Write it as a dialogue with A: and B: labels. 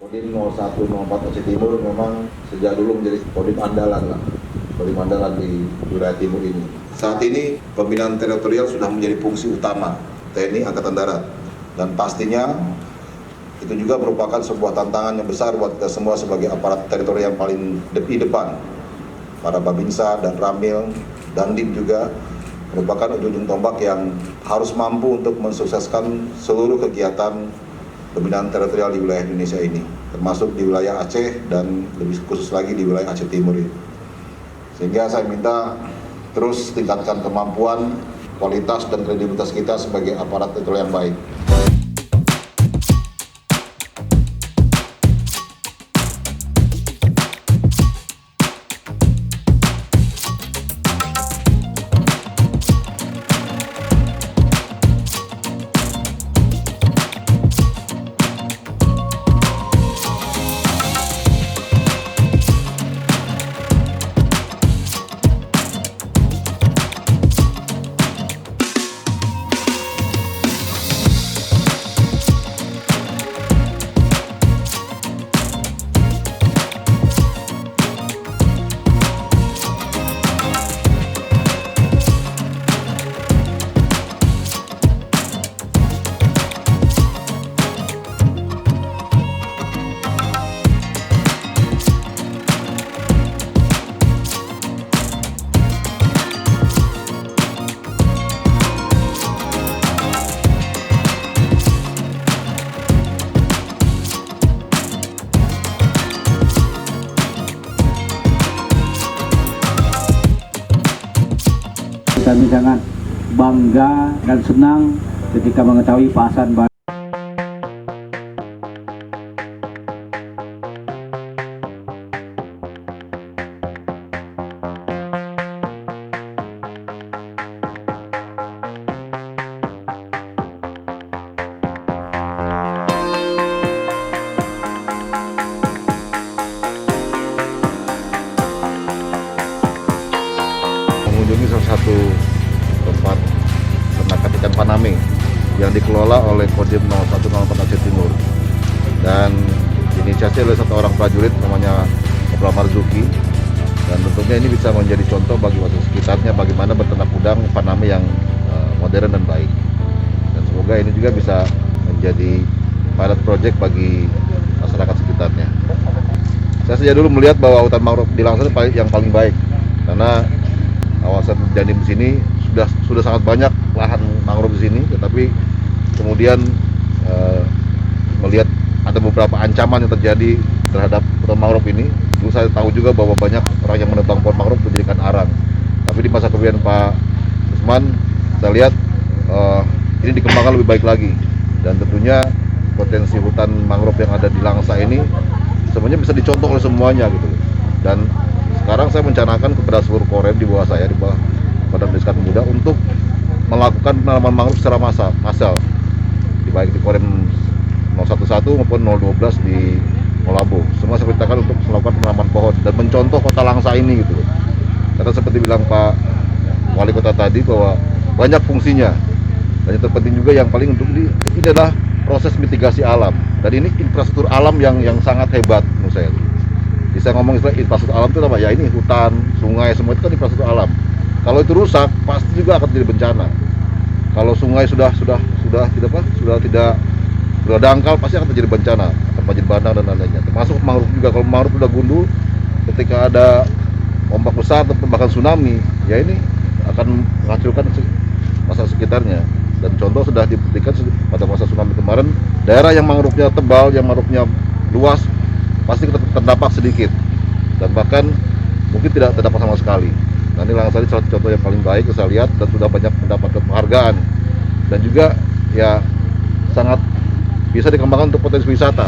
A: Kodim 0104 Aceh Timur memang sejak dulu menjadi kodim andalan di wilayah timur ini. Saat ini pembinaan teritorial sudah menjadi fungsi utama TNI Angkatan Darat, dan pastinya itu juga merupakan sebuah tantangan yang besar buat kita semua sebagai aparat teritorial yang paling di depan. Para Babinsa dan Ramil, Dandim juga merupakan ujung tombak yang harus mampu untuk mensukseskan seluruh kegiatan pembinaan teritorial di wilayah Indonesia ini, termasuk di wilayah Aceh dan lebih khusus lagi di wilayah Aceh Timur ini. Sehingga saya minta terus tingkatkan kemampuan, kualitas dan kredibilitas kita sebagai aparat teritorial yang baik.
B: Kami sangat bangga dan senang ketika mengetahui Pak Hasan Basri
A: mengunjungi salah satu tempat peternakan ikan Paname yang dikelola oleh Kodim 0104 Aceh Timur, dan diinisiasi oleh satu orang prajurit namanya Kopral Marzuki, dan tentunya ini bisa menjadi contoh bagi warga sekitarnya bagaimana beternak udang Paname yang modern dan baik, dan semoga ini juga bisa menjadi pilot project bagi masyarakat sekitarnya. Saya sejak dulu melihat bahwa hutan mangrove di Langsa yang paling baik, karena kawasan Dandim di sini sudah sangat banyak lahan mangrove di sini, tetapi kemudian melihat ada beberapa ancaman yang terjadi terhadap hutan mangrove ini. Dulu saya tahu juga bahwa banyak orang yang menebang pohon mangrove menjadikan arang, tapi di masa kepemimpinan Pak Usman saya lihat ini dikembangkan lebih baik lagi, dan tentunya potensi hutan mangrove yang ada di Langsa ini sebenarnya bisa dicontoh oleh semuanya gitu. Dan sekarang saya mencanangkan kepada seluruh korem di bawah saya, di bawah Badan Pendidikan Pemuda, untuk melakukan penanaman mangrove secara massal, baik di korem 011 maupun 012 di Molabo. Semua saya perintahkan untuk melakukan penanaman pohon dan mencontoh kota Langsa ini gitu. Karena seperti bilang Pak Wali Kota tadi bahwa banyak fungsinya, dan yang terpenting juga yang paling untuk ini adalah proses mitigasi alam, dan ini infrastruktur alam yang sangat hebat menurut saya. Bisa ngomong istilah infrastruktur alam itu apa ya, ini hutan, sungai, semua itu kan infrastruktur alam. Kalau itu rusak pasti juga akan jadi bencana. Kalau sungai sudah dangkal pasti akan terjadi bencana, akan banjir bandang dan lain-lainnya. Termasuk mangrove juga, kalau mangrove sudah gundul ketika ada ombak besar atau bahkan tsunami, ya ini akan menghancurkan masyarakat sekitarnya. Dan contoh sudah dibuktikan pada masa tsunami kemarin, daerah yang mangrove-nya tebal, yang mangrove-nya luas, pasti terdampak sedikit, dan bahkan mungkin tidak terdapat sama sekali. Nah, ini Langsa salah satu contoh yang paling baik saya lihat, dan sudah banyak mendapatkan penghargaan, dan juga ya sangat bisa dikembangkan untuk potensi wisata.